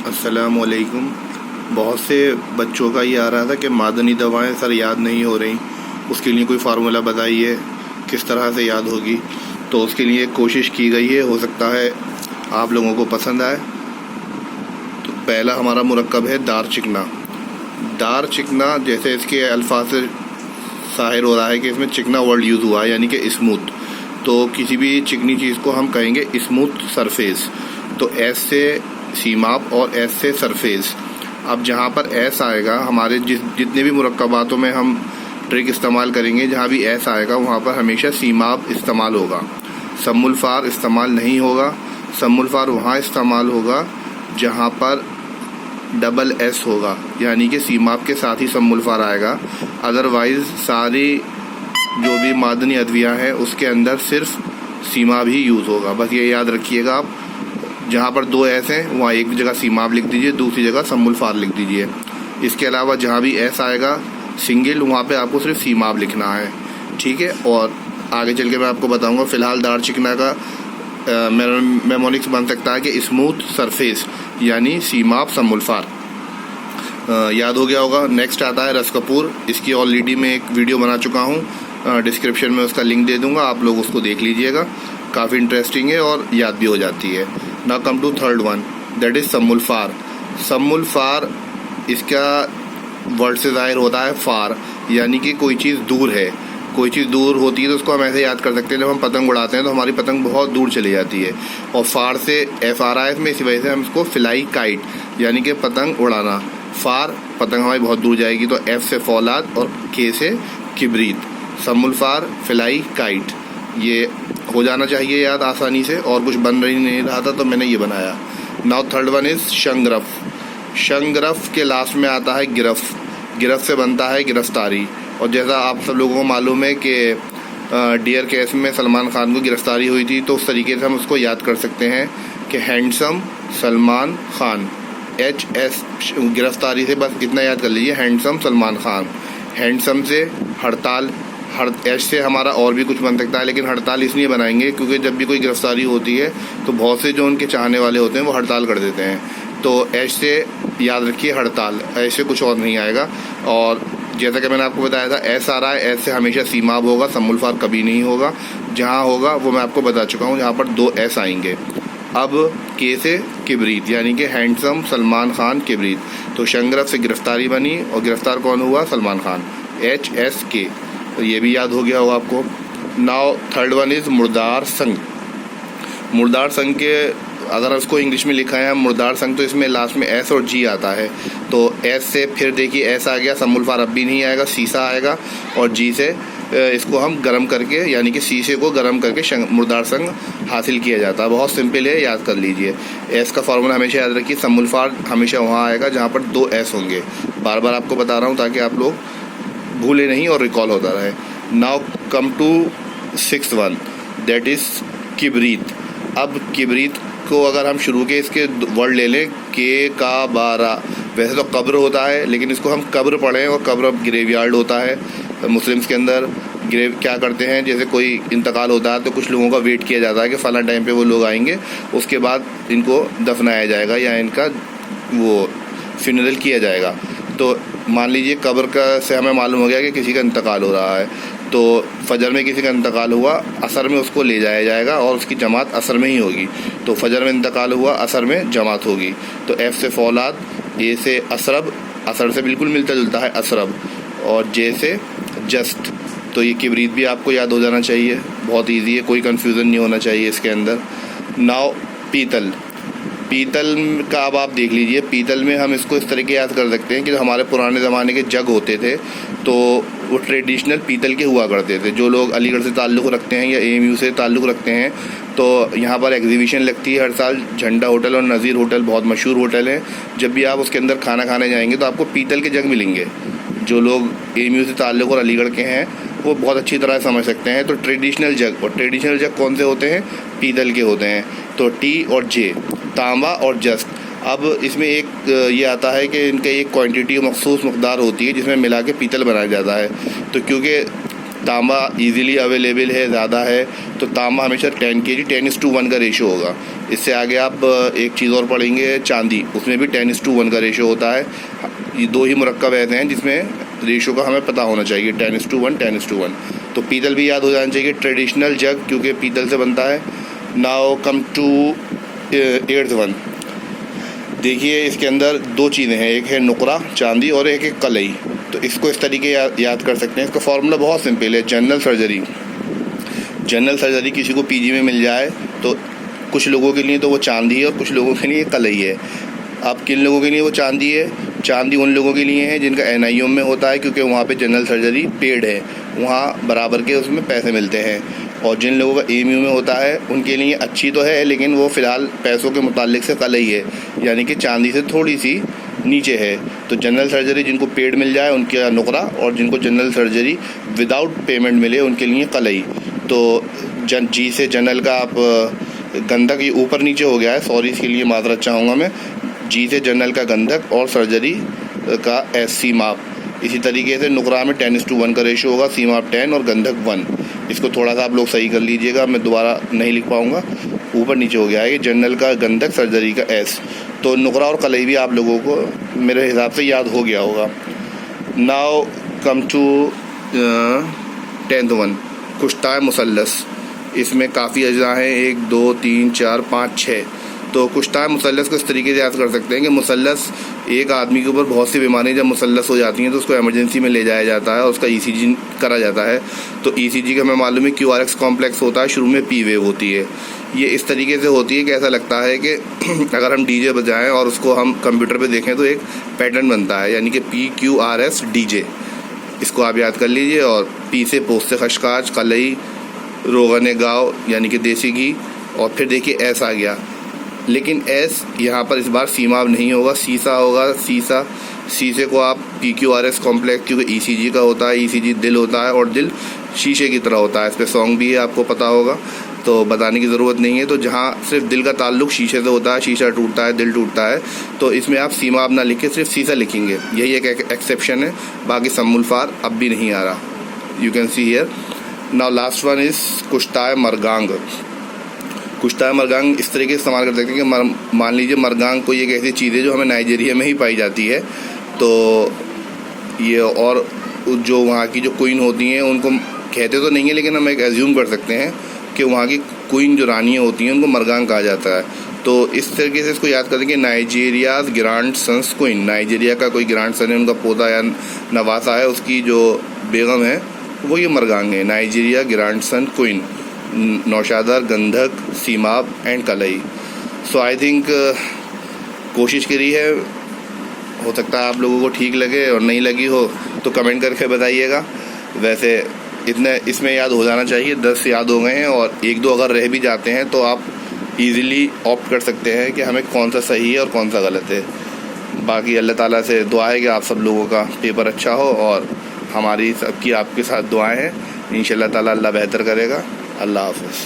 अस्सलामुअलैकुम। बहुत से बच्चों का ये आ रहा था कि मादनी दवाएं सर याद नहीं हो रही, उसके लिए कोई फार्मूला बताइए किस तरह से याद होगी। तो उसके लिए कोशिश की गई है, हो सकता है आप लोगों को पसंद आए। तो पहला हमारा मुरक्कब है दार चिकना। दार चिकना जैसे इसके अल्फाज से ज़ाहिर हो रहा है कि इसमें चिकना वर्ड यूज़ हुआ है, यानी कि स्मूथ। तो किसी भी चिकनी चीज़ को हम कहेंगे स्मूथ सरफेस। तो एस से सीमाप और एस से सरफेस। अब जहाँ पर एस आएगा, हमारे जितने भी मुरक्कबातों में हम ट्रिक इस्तेमाल करेंगे, जहाँ भी एस आएगा वहाँ पर हमेशा सीमाप इस्तेमाल होगा, सम्मुल फार इस्तेमाल नहीं होगा। सम्मुल फार वहाँ इस्तेमाल होगा जहाँ पर डबल एस होगा, यानी कि सीमाप के साथ ही सम्मुल फार आएगा। अदरवाइज़ सारी जो भी मादनी अद्विया है उसके अंदर सिर्फ सीमाप ही यूज़ होगा। बस ये याद रखिएगा आप, जहाँ पर दो एस हैं वहाँ एक जगह सीमाप लिख दीजिए, दूसरी जगह सम्मुल फार लिख दीजिए। इसके अलावा जहाँ भी एस आएगा सिंगल, वहाँ पे आपको सिर्फ सीमाप लिखना है, ठीक है। और आगे चल के मैं आपको बताऊँगा। फ़िलहाल दार चिकना का मेमोनिक्स बन सकता है कि स्मूथ सरफेस, यानी सीमाप सम्मुल फार। याद हो गया होगा। नेक्स्ट आता है रस कपूर। इसकी ऑलरेडी मैं एक वीडियो बना चुका हूँ, डिस्क्रिप्शन में उसका लिंक दे दूँगा, आप लोग उसको देख लीजिएगा। काफ़ी इंटरेस्टिंग है और याद भी हो जाती है। Now come to third one, that is सम्मुल फार। सम्मुल फार, इसका वर्ड से ज़ाहिर होता है फार, यानी कि कोई चीज़ दूर है। कोई चीज़ दूर होती है तो उसको हम ऐसे याद कर सकते हैं, जब हम पतंग उड़ाते हैं तो हमारी पतंग बहुत दूर चली जाती है। और फार से FRI में, इसी वजह से हम इसको फ्लाई काइट, यानी कि पतंग उड़ाना। फार, पतंग हमारी बहुत दूर जाएगी, तो F से फौलाद और K से किबरीत। सम्मुल फार, फ्लाई काइट, ये हो जाना चाहिए याद आसानी से। और कुछ बन नहीं रहा था तो मैंने ये बनाया। नाउ थर्ड वन इज़ शंगरफ। शंगरफ के लास्ट में आता है गिरफ। गिरफ से बनता है गिरफ्तारी। और जैसा आप सब लोगों को मालूम है कि डियर केस में सलमान खान को गिरफ्तारी हुई थी, तो उस तरीके से हम उसको याद कर सकते हैं कि हैंडसम सलमान खान। HS गिरफ्तारी से बस इतना याद कर लीजिए, हैंडसम सलमान खान। हैंडसम से हड़ताल, H से हमारा और भी कुछ बन सकता है, लेकिन हड़ताल इसलिए बनाएंगे क्योंकि जब भी कोई गिरफ्तारी होती है तो बहुत से जो उनके चाहने वाले होते हैं वो हड़ताल कर देते हैं। तो H से याद रखिए हड़ताल, ऐसे कुछ और नहीं आएगा। और जैसा कि मैंने आपको बताया था, SRI, S से हमेशा सीमाब होगा, सम्मुल फार कभी नहीं होगा। जहाँ होगा वो मैं आपको बता चुका हूँ, जहाँ पर दो S आएंगे। अब K से किबरीत, यानी कि हैंडसम सलमान खान किबरीत। तो शंगरफ से गिरफ्तारी बनी, और गिरफ्तार कौन हुआ? सलमान खान। HSK, तो ये भी याद हो गया होगा आपको। नाउ थर्ड वन इज़ मुर्दार संग। मुर्दार संग के अगर उसको इंग्लिश में लिखा है मुर्दार संग, तो इसमें लास्ट में S और G आता है। तो S से फिर देखिए S आ गया, सम्मुल फार अब भी नहीं आएगा, सीसा आएगा। और G से इसको हम गर्म करके, यानी कि शीशे को गर्म करके मुर्दार संग हासिल किया जाता है। बहुत सिंपल है, याद कर लीजिए। S का फॉर्मूला हमेशा याद रखिए, सम्मुल फार हमेशा वहाँ आएगा जहाँ पर दो S होंगे। बार बार आपको बता रहा हूँ ताकि आप लोग भूले नहीं और रिकॉल होता रहे। Now come to sixth one, that is किबरीत। अब किबरीत को अगर हम शुरू के इसके वर्ड ले लें, के का बारा, वैसे तो कब्र होता है लेकिन इसको हम कब्र पढ़ें, और कब्र ग्रेवयार्ड होता है मुस्लिम्स के अंदर। ग्रेव क्या करते हैं, जैसे कोई इंतकाल होता है तो कुछ लोगों का वेट किया जाता है कि फ़लाँ टाइम पे वो लोग आएंगे, उसके बाद इनको दफनाया जाएगा या इनका वो फ्यूनरल किया जाएगा। तो मान लीजिए कब्र का से हमें मालूम हो गया कि किसी का इंतकाल हो रहा है, तो फजर में किसी का इंतकाल हुआ, असर में उसको ले जाया जाएगा और उसकी जमात असर में ही होगी। तो फजर में इंतकाल हुआ, असर में जमात होगी। तो F से फौलाद, A से असरब, असर से बिल्कुल मिलता जुलता है असरब, और J से जस्त। तो ये किबरीत भी आपको याद हो जाना चाहिए, बहुत ईजी है, कोई कन्फ्यूज़न नहीं होना चाहिए इसके अंदर। नाउ पीतल। पीतल का अब आप देख लीजिए, पीतल में हम इसको इस तरीके याद कर सकते हैं कि जो हमारे पुराने ज़माने के जग होते थे तो वो ट्रेडिशनल पीतल के हुआ करते थे। जो लोग अलीगढ़ से ताल्लुक़ रखते हैं या AMU से ताल्लुक़ रखते हैं, तो यहाँ पर एग्जीबिशन लगती है हर साल। झंडा होटल और नज़ीर होटल बहुत मशहूर होटल है। जब भी आप उसके अंदर खाना खाने जाएंगे तो आपको पीतल के जग मिलेंगे। जो लोग AMU से ताल्लुक़ और अलीगढ़ के हैं वो बहुत अच्छी तरह समझ सकते हैं। तो ट्रेडिशनल जग, और ट्रेडिशनल जग कौन से होते हैं? पीतल के होते हैं। तो T और J, तांबा और जस्त। अब इसमें एक ये आता है कि इनका एक क्वांटिटी मखसूस मकदार होती है जिसमें मिला के पीतल बनाया जाता है। तो क्योंकि तांबा इजीली अवेलेबल है, ज़्यादा है, तो तांबा हमेशा 10 kg 10:1 का रेशो होगा। इससे आगे आप एक चीज़ और पढ़ेंगे, चांदी, उसमें भी 10:1 का रेशो होता है। ये दो ही मुरक्कब ऐसे हैं जिसमें रेशो का हमें पता होना चाहिए, 10:1 10:1। तो पीतल भी याद हो जाना चाहिए, ट्रेडिशनल जग क्योंकि पीतल से बनता है। Now come to 8th one. देखिए इसके अंदर दो चीज़ें हैं, एक है नुकरा चांदी और एक है कलई। तो इसको इस तरीके याद कर सकते हैं। इसका फॉर्मूला बहुत सिंपल है, जनरल सर्जरी किसी को पीजी में मिल जाए तो कुछ लोगों के लिए तो वो चांदी है और कुछ लोगों के लिए कलई है। अब किन लोगों के लिए वो चांदी है? चांदी उन लोगों के लिए है जिनका NIM में होता है, क्योंकि वहाँ पे जनरल सर्जरी पेड है, वहाँ बराबर के उसमें पैसे मिलते हैं। और जिन लोगों का AMU में होता है उनके लिए अच्छी तो है, लेकिन वो फ़िलहाल पैसों के मुतालिक से कलई है, यानी कि चांदी से थोड़ी सी नीचे है। तो जनरल सर्जरी जिनको पेड मिल जाए उनका नुकरा, और जिनको जनरल सर्जरी विदाउट पेमेंट मिले उनके लिए कलई। तो जी से जनरल का आप गंधक, ये ऊपर नीचे हो गया है, सॉरी, इसके लिए माजरत चाहूँगा मैं। जी से जनरल का गंधक और सर्जरी का SC माप। इसी तरीके से नुकरा में 10:1 का रेशो होगा, C माप 10 और गंधक 1। इसको थोड़ा सा आप लोग सही कर लीजिएगा, मैं दोबारा नहीं लिख पाऊँगा, ऊपर नीचे हो गया है। जनरल का गंधक, सर्जरी का S। तो नुकरा और कलई भी आप लोगों को मेरे हिसाब से याद हो गया होगा। Now come to 10th one, कुश्ता मुसल्लस। इसमें काफ़ी अज़ा हैं, 1 2 3 4 5 6। तो कुश्ता मुसल्लस को इस तरीके से याद कर सकते हैं कि मुसल्लस, एक आदमी के ऊपर बहुत सी बीमारियां जब मुसल्लस हो जाती हैं तो उसको इमरजेंसी में ले जाया जाता है और उसका ECG करा जाता है। तो ECG का हमें मालूम है QRX कॉम्प्लेक्स होता है, शुरू में P वेव होती है। ये इस तरीके से होती है कि ऐसा लगता है कि अगर हम DJ बजाएँ और उसको हम कंप्यूटर पर देखें तो एक पैटर्न बनता है, यानी कि PQRS DJ। इसको आप याद कर लीजिए। और P से पोस्ते खशकाश, कलई, रोगन गाँव यानी कि देसी घी, और फिर देखिए S आ गया। लेकिन S यहाँ पर इस बार सीमाब नहीं होगा, सीसा होगा, सीसा। शीशे को आप PQRS कॉम्प्लेक्स, क्योंकि ECG का होता है, ECG दिल होता है और दिल शीशे की तरह होता है। इस पर सॉन्ग भी है, आपको पता होगा, तो बताने की ज़रूरत नहीं है। तो जहाँ सिर्फ दिल का ताल्लुक शीशे से होता है, शीशा टूटता है, दिल टूटता है, तो इसमें आप सीमाब ना लिख के सिर्फ सीसा लिखेंगे। यही एक एक्सेप्शन है, बाकी सम्मुल्फार अब भी नहीं आ रहा। You can see here. Now last one is कुश्ता मरगांग। कुश्ता मरगांग इस तरीके से इस्तेमाल कर सकते हैं कि मान लीजिए मरगांग कोई एक ऐसी चीज़ है जो हमें नाइजीरिया में ही पाई जाती है। तो ये, और जो वहाँ की जो क्वीन होती हैं उनको कहते तो नहीं है, लेकिन हम एक एज्यूम कर सकते हैं कि वहाँ की क्वीन जो रानियाँ होती हैं उनको मरगांग कहा जाता है। तो इस तरीके से इसको याद करते हैं कि नाइजीरियाज ग्रांड सन्स क्वीन, नाइजीरिया का कोई ग्रांड सन है, उनका पोता या नवासा है, उसकी जो बेगम है वो ये मरगांग है। नाइजीरिया ग्रांड सन क्वीन, नौशादर, गंधक, सीमाब and Kallai. So I think कोशिश करी है, हो सकता है आप लोगों को ठीक लगे, और नहीं लगी हो तो कमेंट करके बताइएगा। वैसे इतने इसमें याद हो जाना चाहिए, 10 याद हो गए हैं, और 1-2 अगर रह भी जाते हैं तो आप इजीली ऑप्ट कर सकते हैं कि हमें कौन सा सही है और कौन सा गलत है। बाकी अल्लाह ताला से दुआ है कि आप सब लोगों का पेपर अच्छा हो, और हमारी सबकी आपके साथ दुआएं हैं। इंशाअल्लाह ताला अल्लाह बेहतर करेगा। अल्लाह हाफ़िज़।